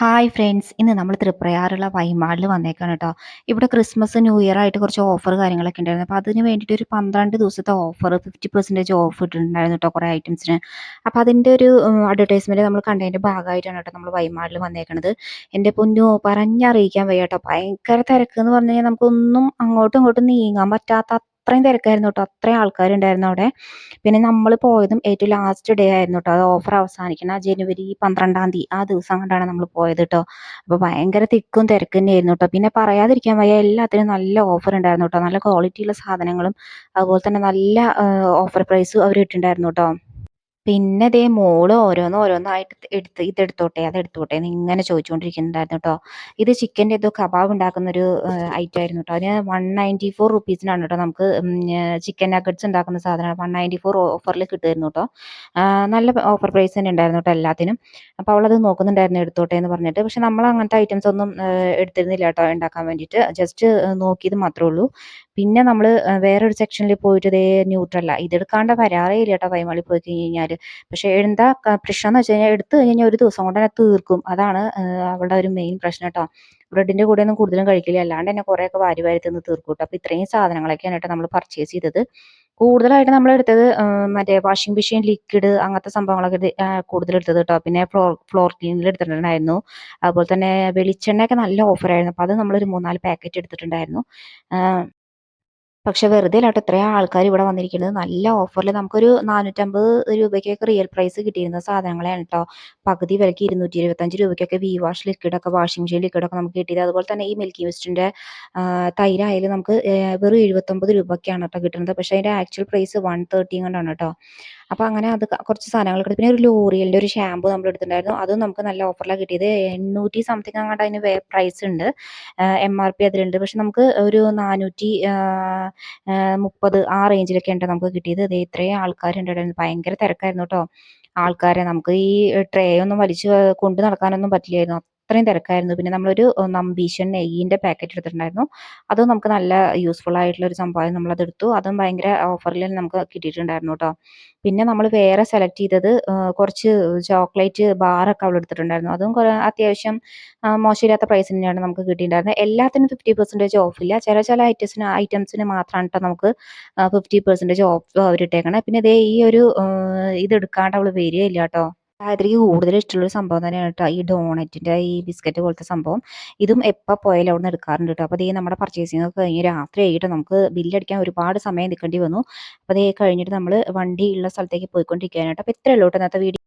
Hi friends. ഇന്ന് നമ്മൾ തൃപ്രയാറുള്ള വൈമാളിൽ വന്നേക്കാണ് കേട്ടോ. ഇവിടെ ക്രിസ്മസ്, ന്യൂ ഇയർ ആയിട്ട് കുറച്ച് ഓഫർ കാര്യങ്ങളൊക്കെ ഉണ്ടായിരുന്നു. അപ്പോൾ അതിന് വേണ്ടിയിട്ട് ഒരു 12 ദിവസത്തെ ഓഫർ 50% ഓഫ് ഇട്ടിട്ടുണ്ടായിരുന്നു കേട്ടോ കുറേ ഐറ്റംസിന്. അപ്പോൾ അതിൻ്റെ ഒരു അഡ്വർടൈസ്മെൻറ്റ് നമ്മൾ കണ്ടതിൻ്റെ ഭാഗമായിട്ടാണ് കേട്ടോ നമ്മൾ വൈമാളിൽ വന്നേക്കണത്. എൻ്റെ പൊന്നോ, പറഞ്ഞറിയിക്കാൻ വയ്യ കേട്ടോ. ഭയങ്കര തിരക്ക് എന്ന് പറഞ്ഞു കഴിഞ്ഞാൽ നമുക്കൊന്നും അങ്ങോട്ടും ഇങ്ങോട്ടും നീങ്ങാൻ പറ്റാത്ത അത്രയും തിരക്കായിരുന്നു കേട്ടോ. അത്രയും ആൾക്കാരുണ്ടായിരുന്നു അവിടെ. പിന്നെ നമ്മൾ പോയതും ഏറ്റവും ലാസ്റ്റ് ഡേ ആയിരുന്നു കേട്ടോ. അത് ഓഫർ അവസാനിക്കുന്ന ജനുവരി 12-ാം തീയതി ആ ദിവസം കൊണ്ടാണ് നമ്മൾ പോയത് കേട്ടോ. അപ്പോൾ ഭയങ്കര തിക്കും തിരക്ക് തന്നെയായിരുന്നു കേട്ടോ. പിന്നെ പറയാതിരിക്കാൻ വയ്യ, എല്ലാത്തിനും നല്ല ഓഫർ ഉണ്ടായിരുന്നു കേട്ടോ. നല്ല ക്വാളിറ്റിയുള്ള സാധനങ്ങളും അതുപോലെ തന്നെ നല്ല ഓഫർ പ്രൈസും അവർ ഇട്ടിട്ടുണ്ടായിരുന്നു കേട്ടോ. പിന്നെ ദേ മോള് ഓരോന്നായിട്ട് ഇതെടുത്തോട്ടെ അതെടുത്തോട്ടെ എന്ന് ഇങ്ങനെ ചോദിച്ചുകൊണ്ടിരിക്കുന്നുണ്ടായിരുന്നു കേട്ടോ. ഇത് ചിക്കൻ്റെ ഏതോ കബാബ് ഉണ്ടാക്കുന്നൊരു ഐറ്റം ആയിരുന്നു കേട്ടോ. അതിന് 194 റുപ്പീസിനാണ് കേട്ടോ നമുക്ക് ചിക്കൻ നഗറ്റ്സ് ഉണ്ടാക്കുന്ന സാധനമാണ്. 194 ഓഫറിൽ കിട്ടുമായിരുന്നു കേട്ടോ. നല്ല ഓഫർ പ്രൈസ് തന്നെ ഉണ്ടായിരുന്നു കേട്ടോ എല്ലാത്തിനും. അപ്പോൾ അവളത് നോക്കുന്നുണ്ടായിരുന്നു എടുത്തോട്ടെ എന്ന് പറഞ്ഞിട്ട്. പക്ഷെ നമ്മൾ അങ്ങനത്തെ ഐറ്റംസ് ഒന്നും എടുത്തിരുന്നില്ല കേട്ടോ ഉണ്ടാക്കാൻ വേണ്ടിയിട്ട്. ജസ്റ്റ് നോക്കിയത് മാത്രമേ ഉള്ളൂ. പിന്നെ നമ്മൾ വേറൊരു സെക്ഷനിൽ പോയിട്ട് ദേ ന്യൂട്രല്ല ഇതെടുക്കാണ്ട് വരാറേ ഇല്ല കേട്ടോ വൈമാളി പോയി കഴിഞ്ഞ് കഴിഞ്ഞാൽ. പക്ഷേ എന്താ പ്രശ്നം എന്ന് വെച്ച് കഴിഞ്ഞാൽ എടുത്തു കഴിഞ്ഞാൽ ഒരു ദിവസം കൊണ്ട് തന്നെ തീർക്കും. അതാണ് അവളുടെ ഒരു മെയിൻ പ്രശ്നം കേട്ടോ. ബ്രെഡിൻ്റെ കൂടെ ഒന്നും കൂടുതലും കഴിക്കില്ല. അല്ലാണ്ട് തന്നെ കുറേയൊക്കെ വാരി വാരി തിന്ന് തീർക്കും കേട്ടോ. അപ്പോൾ ഇത്രയും സാധനങ്ങളൊക്കെയാണ് കേട്ടോ നമ്മൾ പർച്ചേസ് ചെയ്തത്. കൂടുതലായിട്ട് നമ്മൾ എടുത്തത് മറ്റേ വാഷിംഗ് മെഷീൻ ലിക്വിഡ് അങ്ങനത്തെ സംഭവങ്ങളൊക്കെ കൂടുതൽ എടുത്തത് കേട്ടോ. പിന്നെ ഫ്ലോർ ക്ലീനിൽ എടുത്തിട്ടുണ്ടായിരുന്നു. അതുപോലെ തന്നെ വെളിച്ചെണ്ണയൊക്കെ നല്ല ഓഫറായിരുന്നു. അപ്പോൾ അത് നമ്മളൊരു 3-4 പാക്കറ്റ് എടുത്തിട്ടുണ്ടായിരുന്നു. പക്ഷെ വെറുതെ അല്ലാട്ടോ ഇത്രയും ആൾക്കാർ ഇവിടെ വന്നിരിക്കുന്നത്. നല്ല ഓഫറിൽ നമുക്കൊരു 450 രൂപയ്ക്കൊക്കെ റിയൽ പ്രൈസ് കിട്ടിയിരുന്ന സാധനങ്ങളാണ് കേട്ടോ. പകുതി വിലയ്ക്ക് 225 രൂപയ്ക്കൊക്കെ വി വാഷ് ലിക്വിഡൊക്കെ, വാഷിംഗ് മെഷീൻ ലിക്വിഡൊക്കെ നമുക്ക് കിട്ടിയത്. അതുപോലെ തന്നെ ഈ മിൽക്കി മിസ്റ്റിൻ്റെ തൈരായാലും നമുക്ക് വെറും 79 രൂപയ്ക്കാണ് കേട്ടോ കിട്ടുന്നത്. പക്ഷേ അതിൻ്റെ ആക്ച്വൽ പ്രൈസ് 130 കൊണ്ടാണ് കേട്ടോ. അപ്പോൾ അങ്ങനെ അത് കുറച്ച് സാധനങ്ങൾ കിട്ടും. പിന്നെ ഒരു ലോറിയലിൻ്റെ ഒരു ഷാമ്പു നമ്മൾ എടുത്തിട്ടുണ്ടായിരുന്നു. അതും നമുക്ക് നല്ല ഓഫറിലാണ് കിട്ടിയത്. 800 സംതിങ് അങ്ങോട്ട് അതിന് പ്രൈസ് ഉണ്ട്. MRP അതിലുണ്ട്. പക്ഷെ നമുക്ക് ഒരു 430 ആ റേഞ്ചിലൊക്കെയാണ് നമുക്ക് കിട്ടിയത്. ദേ ഇത്രയും ആൾക്കാരുണ്ട് ഇവിടെ. ഭയങ്കര തിരക്കായിരുന്നു കേട്ടോ. ആൾക്കാരെ നമുക്ക് ഈ ട്രേ ഒന്നും വലിച്ച് കൊണ്ട് നടക്കാനൊന്നും പറ്റില്ലായിരുന്നു. അത്രയും തിരക്കായിരുന്നു. പിന്നെ നമ്മളൊരു നമ്പീശൻ നെയ്യിൻ്റെ പാക്കറ്റ് എടുത്തിട്ടുണ്ടായിരുന്നു. അതും നമുക്ക് നല്ല യൂസ്ഫുൾ ആയിട്ടുള്ള ഒരു സംഭവം. നമ്മളതെടുത്തു. അതും ഭയങ്കര ഓഫറിൽ നമുക്ക് കിട്ടിയിട്ടുണ്ടായിരുന്നു കേട്ടോ. പിന്നെ നമ്മൾ വേറെ സെലക്ട് ചെയ്തത് കുറച്ച് ചോക്ലേറ്റ് ബാറൊക്കെ അവൾ എടുത്തിട്ടുണ്ടായിരുന്നു. അതും അത്യാവശ്യം മോശമില്ലാത്ത പ്രൈസിന് തന്നെയാണ് നമുക്ക് കിട്ടിയിട്ടുണ്ടായിരുന്നത്. എല്ലാത്തിനും 50% ഓഫില്ല. ചില ഐറ്റംസിന് മാത്രമാണ് കേട്ടോ നമുക്ക് 50% ഓഫ് അവരിട്ടേക്കണേ. പിന്നെ ദേ ഈ ഒരു ഇതെടുക്കാണ്ട് അവൾ വരികയില്ല കേട്ടോ. ഗായത്രിക്ക് കൂടുതൽ ഇഷ്ടമുള്ളൊരു സംഭവം തന്നെയാണ് കേട്ടോ ഈ ഡോണറ്റിൻ്റെ ഈ ബിസ്ക്കറ്റ് പോലത്തെ സംഭവം. ഇതും എപ്പോൾ പോയാലും അവിടെ നിന്ന് എടുക്കാറുണ്ട് കേട്ടോ. അപ്പോൾ ദേ നമ്മുടെ പർച്ചേസിംഗ് ഒക്കെ കഴിഞ്ഞ് രാത്രി ആയിട്ട് നമുക്ക് ബില്ലടിക്കാൻ ഒരുപാട് സമയം നിൽക്കേണ്ടി വന്നു. അപ്പോൾ ദേ കഴിഞ്ഞിട്ട് നമ്മൾ വണ്ടി ഉള്ള സ്ഥലത്തേക്ക് പോയിക്കൊണ്ടിരിക്കുകയാണ് കേട്ടോ. അപ്പോൾ ഇത്രയേ ഉള്ളൂ കേട്ടോ ഇന്നത്തെ വീഡിയോ.